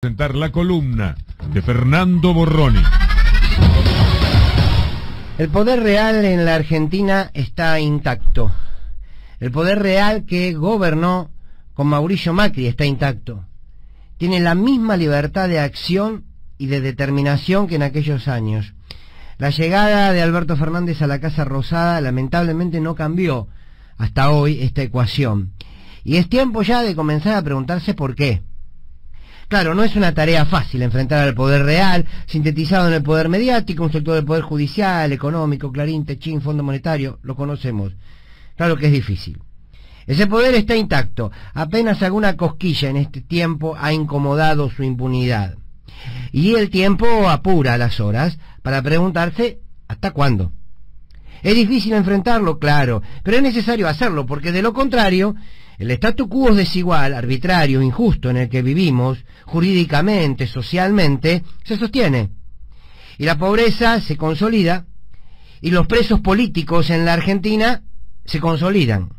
Presentar la columna de Fernando Borroni. El poder real en la Argentina está intacto. El poder real que gobernó con Mauricio Macri está intacto. Tiene la misma libertad de acción y de determinación que en aquellos años. La llegada de Alberto Fernández a la Casa Rosada lamentablemente no cambió hasta hoy esta ecuación. Y es tiempo ya de comenzar a preguntarse por qué. Claro, no es una tarea fácil enfrentar al poder real, sintetizado en el poder mediático, un sector del poder judicial, económico, Clarín, Techín, Fondo Monetario, lo conocemos. Claro que es difícil. Ese poder está intacto, apenas alguna cosquilla en este tiempo ha incomodado su impunidad. Y el tiempo apura las horas para preguntarse ¿hasta cuándo? Es difícil enfrentarlo, claro, pero es necesario hacerlo, porque de lo contrario, el statu quo desigual, arbitrario, injusto en el que vivimos, jurídicamente, socialmente, se sostiene. Y la pobreza se consolida, y los presos políticos en la Argentina se consolidan.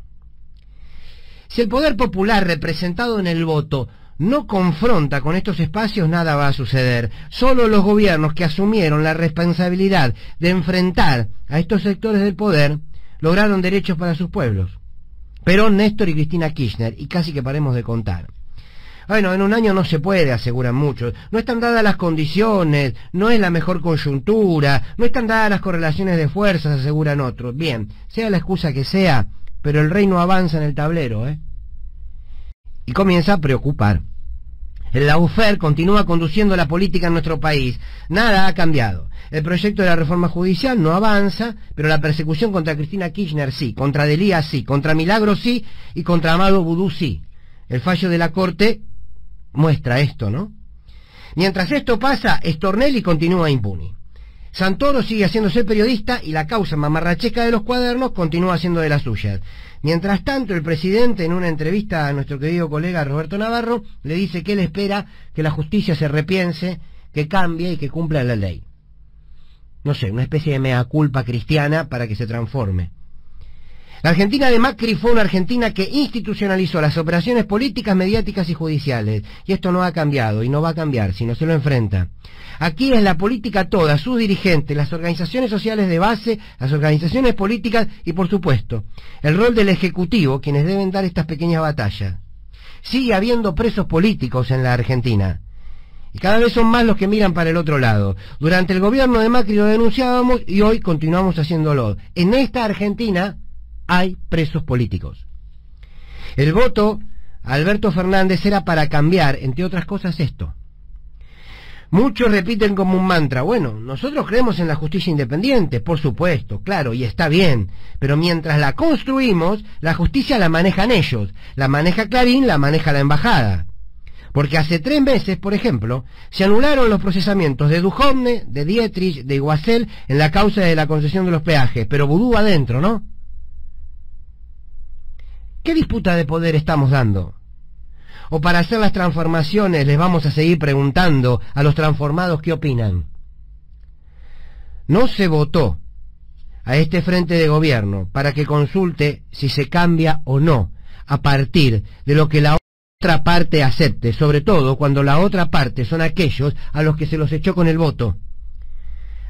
Si el poder popular representado en el voto no confronta con estos espacios, nada va a suceder. Solo los gobiernos que asumieron la responsabilidad de enfrentar a estos sectores del poder lograron derechos para sus pueblos. Perón, Néstor y Cristina Kirchner, y casi que paremos de contar. Bueno, en un año no se puede, aseguran muchos. No están dadas las condiciones, no es la mejor coyuntura, no están dadas las correlaciones de fuerzas, aseguran otros. Bien, sea la excusa que sea, pero el reino avanza en el tablero, y comienza a preocupar. El lawfare continúa conduciendo la política en nuestro país. Nada ha cambiado. El proyecto de la reforma judicial no avanza, pero la persecución contra Cristina Kirchner sí, contra Delía sí, contra Milagros sí y contra Amado Vudú sí. El fallo de la Corte muestra esto, ¿no? Mientras esto pasa, Stornelli continúa impune. Santoro sigue haciéndose periodista y la causa mamarrachesca de los cuadernos continúa haciendo de las suyas. Mientras tanto, el presidente, en una entrevista a nuestro querido colega Roberto Navarro, le dice que él espera que la justicia se repiense, que cambie y que cumpla la ley. No sé, una especie de mea culpa cristiana para que se transforme. La Argentina de Macri fue una Argentina que institucionalizó las operaciones políticas, mediáticas y judiciales. Y esto no ha cambiado y no va a cambiar si no se lo enfrenta. Aquí es la política toda, sus dirigentes, las organizaciones sociales de base, las organizaciones políticas y, por supuesto, el rol del Ejecutivo, quienes deben dar estas pequeñas batallas. Sigue habiendo presos políticos en la Argentina. Y cada vez son más los que miran para el otro lado. Durante el gobierno de Macri lo denunciábamos y hoy continuamos haciéndolo. En esta Argentina hay presos políticos. El voto a Alberto Fernández era para cambiar, entre otras cosas, esto. Muchos repiten como un mantra, bueno, nosotros creemos en la justicia independiente, por supuesto, claro, y está bien, pero mientras la construimos, la justicia la manejan ellos, la maneja Clarín, la maneja la embajada. Porque hace 3 meses, por ejemplo, se anularon los procesamientos de Duhovne, de Dietrich, de Iguacel en la causa de la concesión de los peajes, pero vudú adentro, ¿no? ¿Qué disputa de poder estamos dando? ¿O para hacer las transformaciones les vamos a seguir preguntando a los transformados qué opinan? No se votó a este frente de gobierno para que consulte si se cambia o no a partir de lo que la otra parte acepte, sobre todo cuando la otra parte son aquellos a los que se los echó con el voto.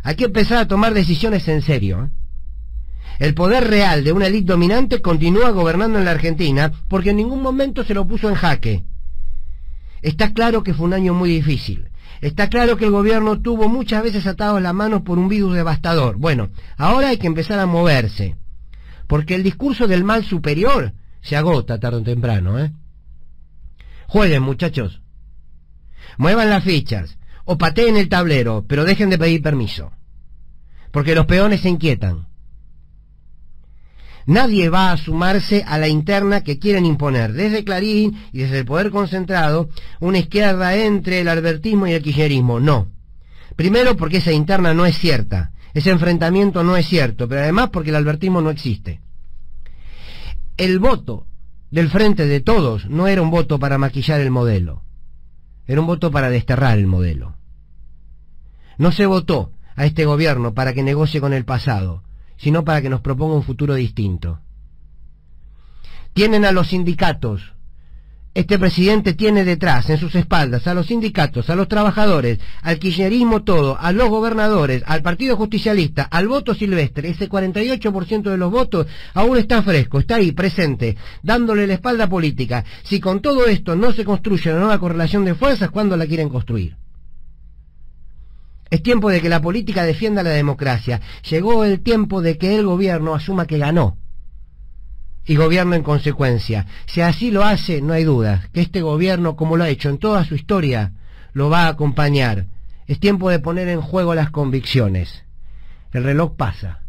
Hay que empezar a tomar decisiones en serio, El poder real de una élite dominante continúa gobernando en la Argentina porque en ningún momento se lo puso en jaque. Está claro que fue un año muy difícil. Está claro que el gobierno tuvo muchas veces atados las manos por un virus devastador. Bueno, ahora hay que empezar a moverse, porque el discurso del mal superior se agota tarde o temprano, Jueguen, muchachos. Muevan las fichas, o pateen el tablero, pero dejen de pedir permiso, porque los peones se inquietan. Nadie va a sumarse a la interna que quieren imponer desde Clarín y desde el poder concentrado una izquierda entre el albertismo y el kirchnerismo. No. Primero porque esa interna no es cierta, ese enfrentamiento no es cierto, pero además porque el albertismo no existe. El voto del Frente de Todos no era un voto para maquillar el modelo, era un voto para desterrar el modelo. No se votó a este gobierno para que negocie con el pasado, sino para que nos proponga un futuro distinto. Tienen a los sindicatos Este presidente tiene detrás, en sus espaldas, a los sindicatos, a los trabajadores, al kirchnerismo todo, a los gobernadores, al Partido Justicialista, al voto silvestre. Ese 48% de los votos aún está fresco, está ahí, presente, dándole la espalda política. Si con todo esto no se construye una nueva correlación de fuerzas, ¿cuándo la quieren construir? Es tiempo de que la política defienda la democracia. Llegó el tiempo de que el gobierno asuma que ganó y gobierno en consecuencia. Si así lo hace, no hay duda que este gobierno, como lo ha hecho en toda su historia, lo va a acompañar. Es tiempo de poner en juego las convicciones. El reloj pasa.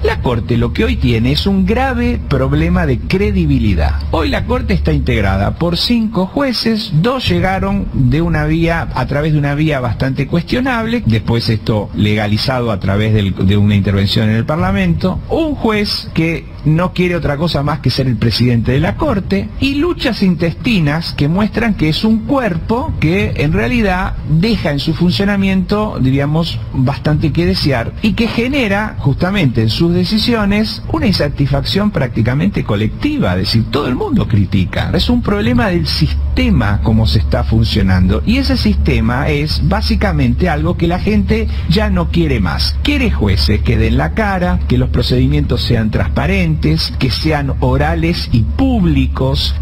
La Corte lo que hoy tiene es un grave problema de credibilidad. Hoy la Corte está integrada por 5 jueces, 2 llegaron a través de una vía bastante cuestionable, después esto legalizado a través de una intervención en el Parlamento, un juez que no quiere otra cosa más que ser el presidente de la Corte, y luchas intestinas que muestran que es un cuerpo que en realidad deja en su funcionamiento, diríamos, bastante que desear, y que genera justamente en sus decisiones una insatisfacción prácticamente colectiva, es decir, todo el mundo critica. Es un problema del sistema como se está funcionando, y ese sistema es básicamente algo que la gente ya no quiere más. Quiere jueces que den la cara, que los procedimientos sean transparentes, que sean orales y públicos.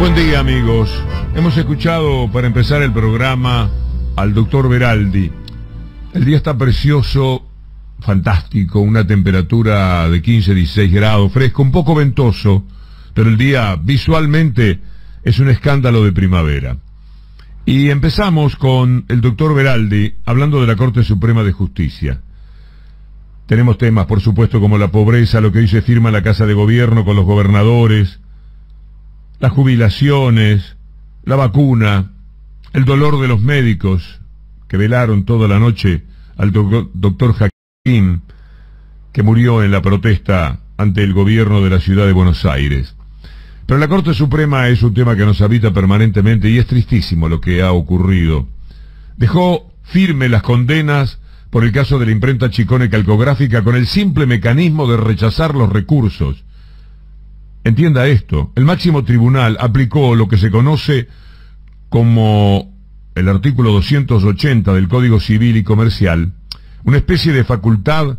Buen día, amigos. Hemos escuchado para empezar el programa al doctor Veraldi. El día está precioso, fantástico, una temperatura de 15-16 grados, fresco, un poco ventoso, pero el día visualmente es un escándalo de primavera. Y empezamos con el doctor Veraldi hablando de la Corte Suprema de Justicia. Tenemos temas, por supuesto, como la pobreza, lo que hoy se firma en la Casa de Gobierno con los gobernadores, las jubilaciones, la vacuna, el dolor de los médicos que velaron toda la noche al doctor Hakim, que murió en la protesta ante el gobierno de la ciudad de Buenos Aires. Pero la Corte Suprema es un tema que nos habita permanentemente y es tristísimo lo que ha ocurrido. Dejó firme las condenas por el caso de la imprenta Chicone Calcográfica con el simple mecanismo de rechazar los recursos. Entienda esto, el máximo tribunal aplicó lo que se conoce como el artículo 280 del Código Civil y Comercial, una especie de facultad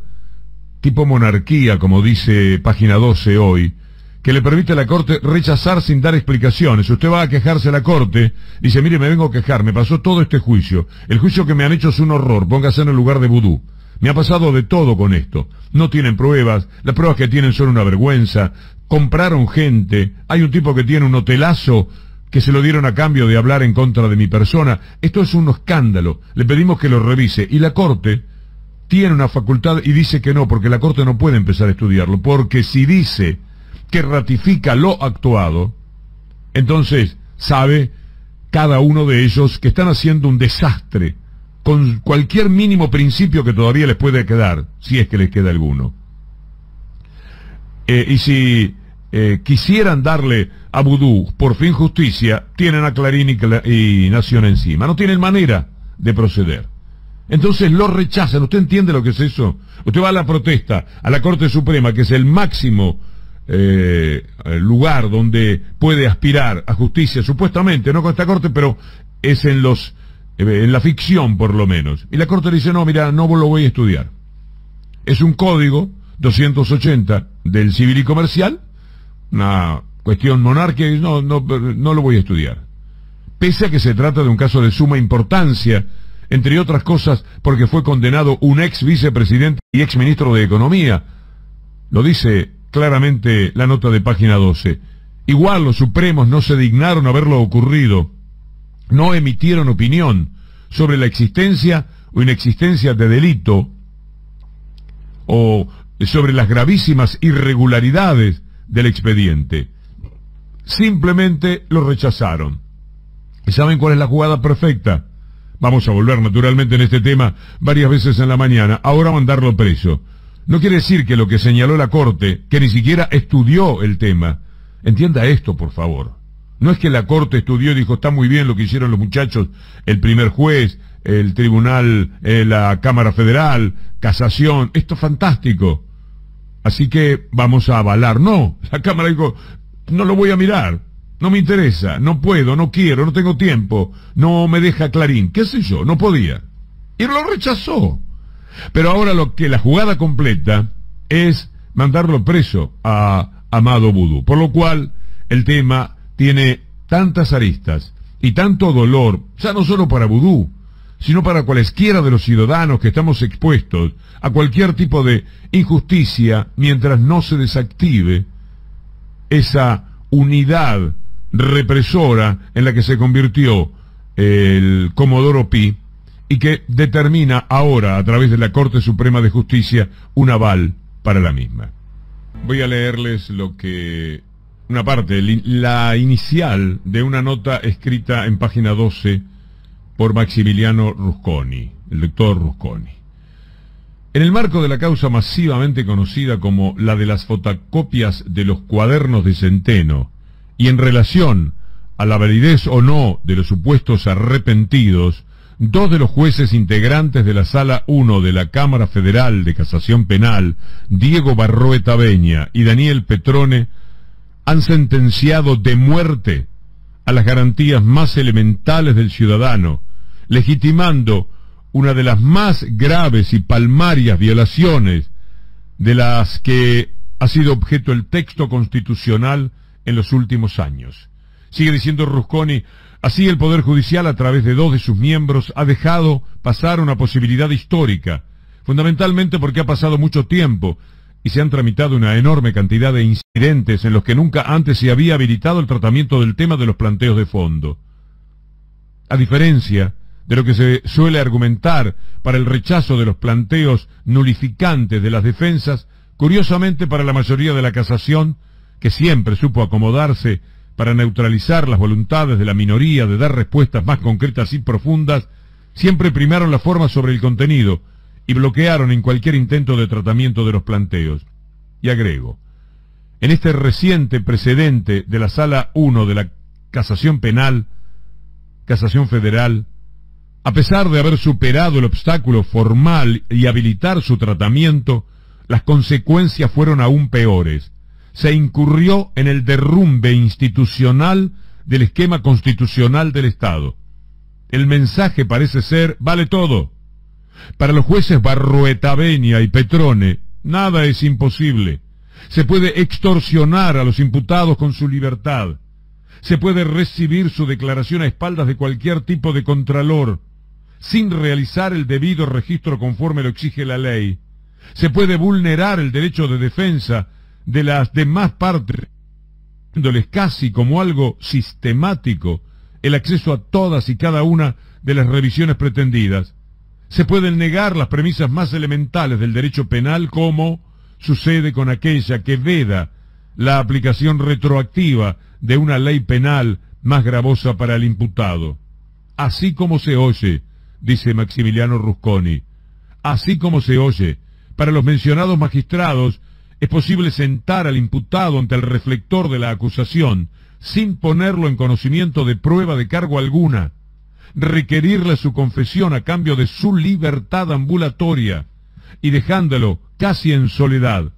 tipo monarquía, como dice página 12 hoy, que le permite a la Corte rechazar sin dar explicaciones. Usted va a quejarse a la Corte, dice, mire, me vengo a quejar, me pasó todo este juicio, el juicio que me han hecho es un horror, póngase en el lugar de vudú. Me ha pasado de todo con esto, no tienen pruebas, las pruebas que tienen son una vergüenza, compraron gente, hay un tipo que tiene un hotelazo que se lo dieron a cambio de hablar en contra de mi persona, esto es un escándalo, le pedimos que lo revise, y la Corte tiene una facultad y dice que no, porque la Corte no puede empezar a estudiarlo, porque si dice que ratifica lo actuado, entonces sabe cada uno de ellos que están haciendo un desastre con cualquier mínimo principio que todavía les puede quedar, si es que les queda alguno. Y si quisieran darle a Vudú por fin justicia, tienen a Clarín y Nación encima, no tienen manera de proceder. Entonces lo rechazan. ¿Usted entiende lo que es eso? Usted va a la protesta, a la Corte Suprema, que es el máximo lugar donde puede aspirar a justicia, supuestamente, no con esta Corte, pero es en la ficción por lo menos. Y la Corte le dice, no, mira, no lo voy a estudiar. Es un código 280 del Civil y Comercial, una cuestión monárquica, y no lo voy a estudiar. Pese a que se trata de un caso de suma importancia, entre otras cosas porque fue condenado un ex vicepresidente y ex ministro de Economía. Lo dice claramente la nota de página 12. Igual los supremos no se dignaron a verlo ocurrido, no emitieron opinión sobre la existencia o inexistencia de delito o sobre las gravísimas irregularidades del expediente. Simplemente lo rechazaron. ¿Y saben cuál es la jugada perfecta? Vamos a volver naturalmente en este tema varias veces en la mañana. Ahora mandarlo preso. No quiere decir que lo que señaló la Corte, que ni siquiera estudió el tema, entienda esto, por favor. No es que la Corte estudió y dijo, está muy bien lo que hicieron los muchachos, el primer juez, el tribunal, la Cámara Federal, Casación, esto es fantástico. Así que vamos a avalar. No, la Cámara dijo, no lo voy a mirar, no me interesa, no puedo, no quiero, no tengo tiempo, no me deja Clarín, qué sé yo, no podía. Y lo rechazó. Pero ahora la jugada completa es mandarlo preso a Amado Vudú, por lo cual el tema tiene tantas aristas y tanto dolor, ya no solo para Vudú, sino para cualesquiera de los ciudadanos que estamos expuestos a cualquier tipo de injusticia mientras no se desactive esa unidad represora en la que se convirtió el Comodoro Pi y que determina ahora, a través de la Corte Suprema de Justicia, un aval para la misma. Voy a leerles una parte, la inicial de una nota escrita en página 12 por Maximiliano Rusconi, el doctor Rusconi. En el marco de la causa masivamente conocida como la de las fotocopias de los cuadernos de Centeno, y en relación a la validez o no de los supuestos arrepentidos, dos de los jueces integrantes de la Sala 1 de la Cámara Federal de Casación Penal, Diego Barroeta Beña y Daniel Petrone, han sentenciado de muerte a las garantías más elementales del ciudadano, legitimando una de las más graves y palmarias violaciones de las que ha sido objeto el texto constitucional en los últimos años. Sigue diciendo Rusconi, así el Poder Judicial, a través de dos de sus miembros, ha dejado pasar una posibilidad histórica, fundamentalmente porque ha pasado mucho tiempo y se han tramitado una enorme cantidad de incidentes en los que nunca antes se había habilitado el tratamiento del tema de los planteos de fondo. A diferencia de lo que se suele argumentar para el rechazo de los planteos nulificantes de las defensas, curiosamente para la mayoría de la casación, que siempre supo acomodarse para neutralizar las voluntades de la minoría de dar respuestas más concretas y profundas, siempre primaron la forma sobre el contenido y bloquearon en cualquier intento de tratamiento de los planteos. Y agrego, en este reciente precedente de la Sala 1 de la Casación Penal, Casación Federal, a pesar de haber superado el obstáculo formal y habilitar su tratamiento, las consecuencias fueron aún peores. Se incurrió en el derrumbe institucional del esquema constitucional del Estado. El mensaje parece ser, vale todo. Para los jueces Barroeta Beña y Petrone, nada es imposible. Se puede extorsionar a los imputados con su libertad. Se puede recibir su declaración a espaldas de cualquier tipo de contralor, sin realizar el debido registro conforme lo exige la ley. Se puede vulnerar el derecho de defensa de las demás partes, dándoles casi como algo sistemático el acceso a todas y cada una de las revisiones pretendidas. Se pueden negar las premisas más elementales del derecho penal, como sucede con aquella que veda la aplicación retroactiva de una ley penal más gravosa para el imputado. Así como se oye, dice Maximiliano Rusconi, así como se oye, para los mencionados magistrados es posible sentar al imputado ante el reflector de la acusación sin ponerlo en conocimiento de prueba de cargo alguna, requerirle su confesión a cambio de su libertad ambulatoria y dejándolo casi en soledad.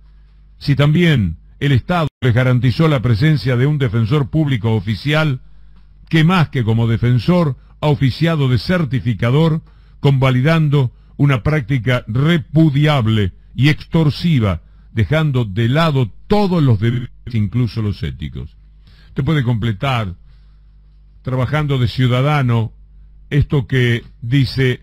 Si también el Estado les garantizó la presencia de un defensor público oficial, que más que como defensor ha oficiado de certificador, convalidando una práctica repudiable y extorsiva, dejando de lado todos los deberes, incluso los éticos. Usted puede completar, trabajando de ciudadano, esto que dice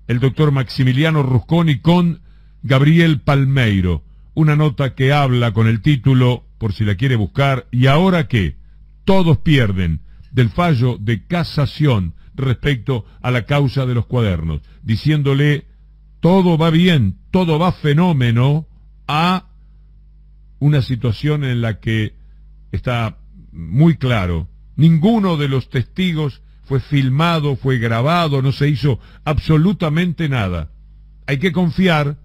el doctor Maximiliano Rusconi con Gabriel Palmeiro, una nota que habla con el título, por si la quiere buscar, ¿y ahora qué? Todos pierden, del fallo de casación respecto a la causa de los cuadernos, diciéndole todo va bien, todo va fenómeno, a una situación en la que está muy claro, ninguno de los testigos fue filmado, fue grabado, no se hizo absolutamente nada. Hay que confiar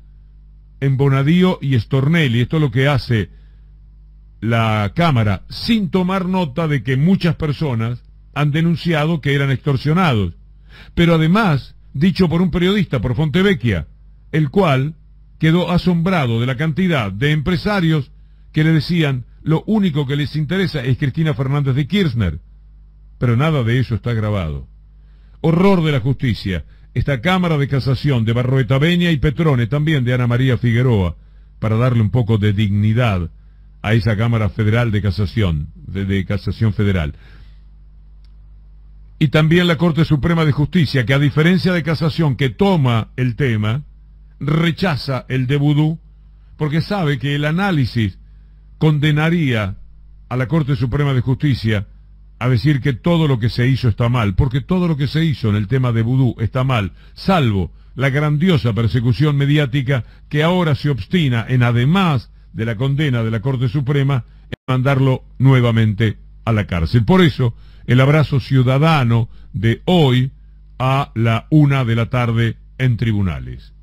en Bonadío y Stornelli. Esto es lo que hace la Cámara, sin tomar nota de que muchas personas han denunciado que eran extorsionados. Pero además, dicho por un periodista, por Fontevecchia, el cual, quedó asombrado de la cantidad de empresarios que le decían lo único que les interesa es Cristina Fernández de Kirchner. Pero nada de eso está grabado. Horror de la justicia. Esta Cámara de Casación de Barroeta Beña y Petrone, también de Ana María Figueroa, para darle un poco de dignidad a esa Cámara Federal de Casación, de Casación Federal. Y también la Corte Suprema de Justicia, que a diferencia de Casación, que toma el tema, rechaza el de vudú, porque sabe que el análisis condenaría a la Corte Suprema de Justicia a decir que todo lo que se hizo está mal, porque todo lo que se hizo en el tema de vudú está mal, salvo la grandiosa persecución mediática que ahora se obstina en, además de la condena de la Corte Suprema, en mandarlo nuevamente a la cárcel. Por eso, el abrazo ciudadano de hoy a la 1 de la tarde en tribunales.